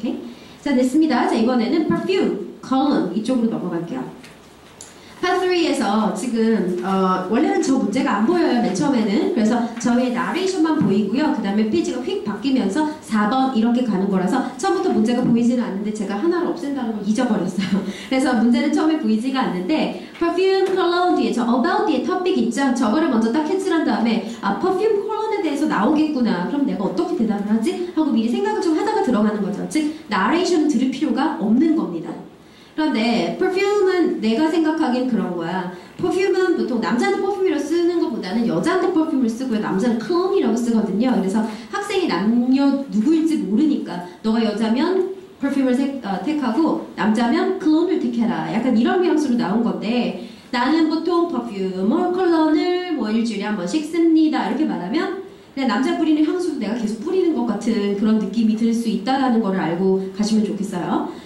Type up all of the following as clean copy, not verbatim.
오케이? 자, 됐습니다. 자, 이번에는 perfume, cologne 이쪽으로 넘어갈게요. Part 3에서 지금 원래는 저 문제가 안 보여요, 맨 처음에는. 그래서 저의 나레이션만 보이고요. 그 다음에 페이지가 휙 바뀌면서 4번 이렇게 가는 거라서 처음부터 문제가 보이지는 않는데 제가 하나를 없앤다는 걸 잊어버렸어요. 그래서 문제는 처음에 보이지가 않는데 perfume, cologne 뒤에 저 about 뒤에 topic 있죠? 저거를 먼저 딱 캐치한 다음에 perfume, cologne에 대해서 나오겠구나. 그럼 내가 어떻게 대답을 하지? 하고 미리 생각을 좀 하다가 들어가는 거죠. 즉, 나레이션은 들을 필요가 없는 겁니다. 그런데 perfume은 내가 생각하기엔 그런 거야. perfume은 보통 남자한테 퍼퓸이라고 쓰는 것보다는 여자한테 퍼퓸을 쓰고요. 남자는 cologne이라고 쓰거든요. 그래서 학생이 남녀 누구일지 모르니까 너가 여자면 perfume을 택하고 남자면 cologne을 택해라. 약간 이런 뉘앙스로 나온 건데 나는 보통 perfume, cologne을 뭐 일주일에 한 번씩 씁니다. 이렇게 말하면 그냥 남자 뿌리는 향수도 내가 계속 뿌리는 것 같은 그런 느낌이 들 수 있다는 걸 알고 가시면 좋겠어요.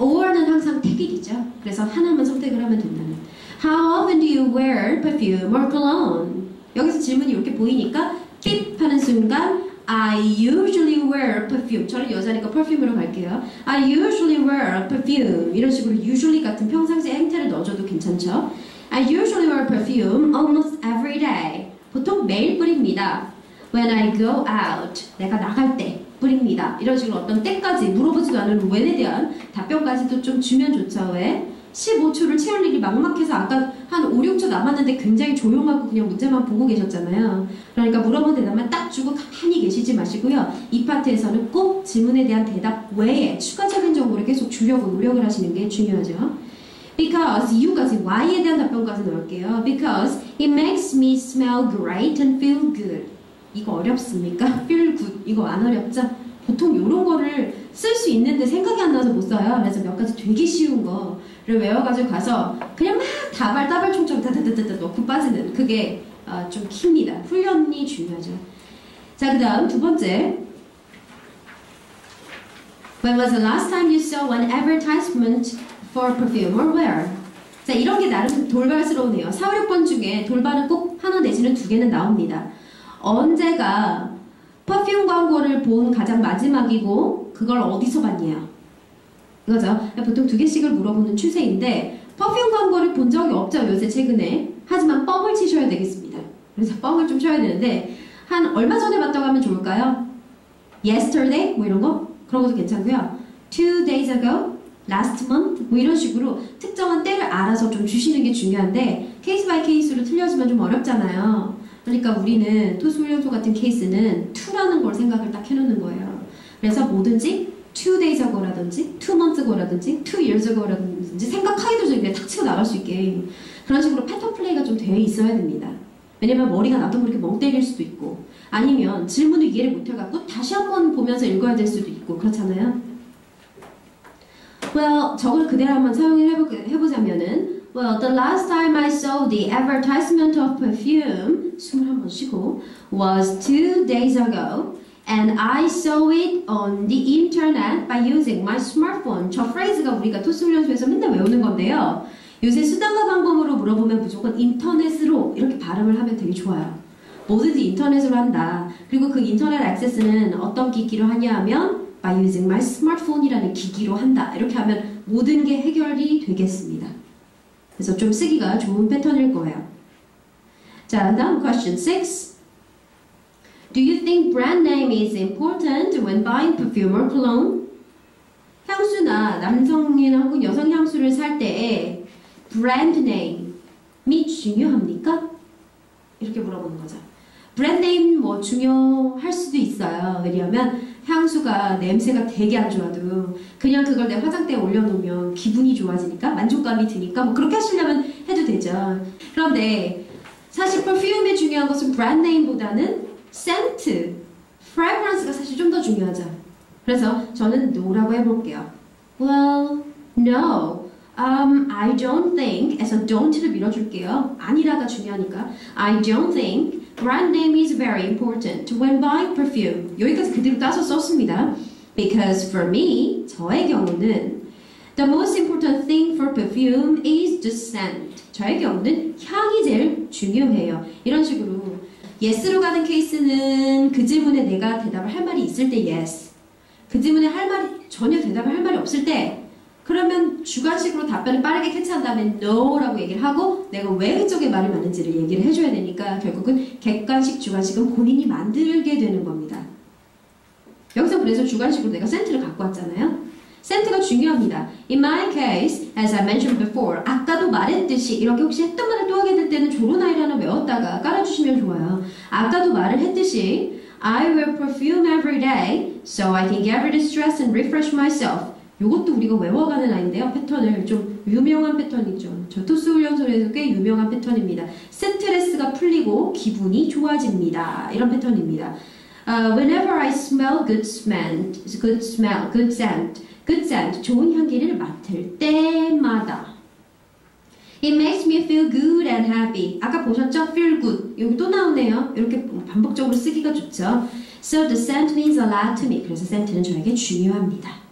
or는 항상 택일이죠. 그래서 하나만 선택을 하면 된다는. How often do you wear perfume or cologne? 여기서 질문이 이렇게 보이니까 삐 하는 순간 I usually wear perfume. 저는 여자니까 perfume으로 갈게요. I usually wear perfume. 이런 식으로 usually 같은 평상시 행태를 넣어줘도 괜찮죠. I usually wear perfume almost every day. 보통 매일 뿌립니다. When I go out. 내가 나갈 때. 뿌립니다. 이런 식으로 어떤 때까지 물어보지도 않은 when에 대한 답변까지도 좀 주면 좋죠. 왜? 15초를 채울 일이 막막해서 아까 한 5, 6초 남았는데 굉장히 조용하고 그냥 문제만 보고 계셨잖아요. 그러니까 물어본 대답만 딱 주고 가만히 계시지 마시고요. 이 파트에서는 꼭 질문에 대한 대답 외에 추가적인 정보를 계속 주려고 노력을 하시는 게 중요하죠. Because 이유까지 why에 대한 답변까지 넣을게요. Because it makes me smell great and feel good. 이거 어렵습니까? feel good. 이거 안 어렵죠? 보통 이런 거를 쓸 수 있는데 생각이 안 나서 못 써요. 그래서 몇 가지 되게 쉬운 거를 외워가지고 가서 그냥 막 다발총처럼 다다다다다 넣고 빠지는 그게 좀 킵니다. 훈련이 중요하죠. 자, 그 다음 두 번째. When was the last time you saw an advertisement for perfume or where? 자, 이런 게 나름 돌발스러우네요. 4, 6번 중에 돌발은 꼭 하나 내지는 두 개는 나옵니다. 언제가 퍼퓸 광고를 본 가장 마지막이고 그걸 어디서 봤냐 이거죠. 보통 두 개씩을 물어보는 추세인데 퍼퓸 광고를 본 적이 없죠, 요새 최근에. 하지만 뻥을 치셔야 되겠습니다. 그래서 뻥을 좀 쳐야 되는데 한 얼마 전에 봤다고 하면 좋을까요? Yesterday? 뭐 이런 거? 그런 것도 괜찮고요. 2 days ago? Last month? 뭐 이런 식으로 특정한 때를 알아서 좀 주시는 게 중요한데 케이스 바이 케이스로 틀려지면 좀 어렵잖아요. 그러니까 우리는 토수훈련소 같은 케이스는 to라는 걸 생각을 딱 해놓는 거예요. 그래서 뭐든지 2 days ago라든지 2 months ago라든지 2 years ago라든지 생각하기도 전에 그냥 탁 치고 나갈 수 있게 그런 식으로 패턴 플레이가 좀 되어 있어야 됩니다. 왜냐면 머리가 나도 모르게 멍 때릴 수도 있고 아니면 질문을 이해를 못해갖고 다시 한번 보면서 읽어야 될 수도 있고 그렇잖아요. Well, 저걸 그대로 한번 사용을 해보자면은 Well, the last time I saw the advertisement of perfume, 숨을 한번 쉬고, was 2 days ago, and I saw it on the internet by using my smartphone. 저 프레이즈가 우리가 토스훈련소에서 맨날 외우는 건데요. 요새 수단과 방법으로 물어보면 무조건 인터넷으로 이렇게 발음을 하면 되게 좋아요. 뭐든지 인터넷으로 한다. 그리고 그 인터넷 액세스는 어떤 기기로 하냐 하면 by using my smartphone이라는 기기로 한다. 이렇게 하면 모든 게 해결이 되겠습니다. 그래서 좀 쓰기가 좋은 패턴일 거예요. 자, 다음 question 6. Do you think brand name is important when buying perfume or cologne? 향수나 남성이나 혹은 여성 향수를 살 때에 brand name이 중요합니까? 이렇게 물어보는 거죠. brand name 뭐 중요할 수도 있어요. 왜냐하면 향수가 냄새가 되게 안 좋아도 그냥 그걸 내 화장대에 올려놓으면 기분이 좋아지니까 만족감이 드니까 뭐 그렇게 하시려면 해도 되죠. 그런데 사실 perfume의 중요한 것은 brand name보다는 scent, fragrance가 사실 좀 더 중요하죠. 그래서 저는 no라고 해볼게요. Well, no. I don't think 에서 don't를 밀어줄게요. 아니라가 중요하니까 I don't think brand name is very important when buying perfume. 여기까지 그대로 따서 썼습니다. Because for me, 저의 경우는 the most important thing for perfume is the scent. 저의 경우는 향이 제일 중요해요. 이런 식으로 yes로 가는 케이스는 그 질문에 내가 대답을 할 말이 있을 때 yes. 그 질문에 할 말이 전혀 대답을 할 말이 없을 때 그러면 주관식으로 답변을 빠르게 캐치한 다음에 no라고 얘기를 하고 내가 왜 그쪽에 말이 많은지를 얘기를 해줘야 되니까 결국은 객관식, 주관식은 본인이 만들게 되는 겁니다. 여기서 그래서 주관식으로 내가 센트를 갖고 왔잖아요. 센트가 중요합니다. In my case, as I mentioned before, 아까도 말했듯이 이렇게 혹시 했던 말을 또 하게 될 때는 조론 아이를 하나 외웠다가 깔아주시면 좋아요. 아까도 말을 했듯이 I wear perfume every day so I can get rid of stress and refresh myself. 이것도 우리가 외워가는 아이인데요. 패턴을 좀 유명한 패턴이죠. 저 토스 훈련소에서 꽤 유명한 패턴입니다. 스트레스가 풀리고 기분이 좋아집니다. 이런 패턴입니다. Whenever I smell good scent, good scent, 좋은 향기를 맡을 때마다. It makes me feel good and happy. 아까 보셨죠? Feel good. 여기 또 나오네요. 이렇게 반복적으로 쓰기가 좋죠. So the scent means a lot to me. 그래서 scent는 저에게 중요합니다.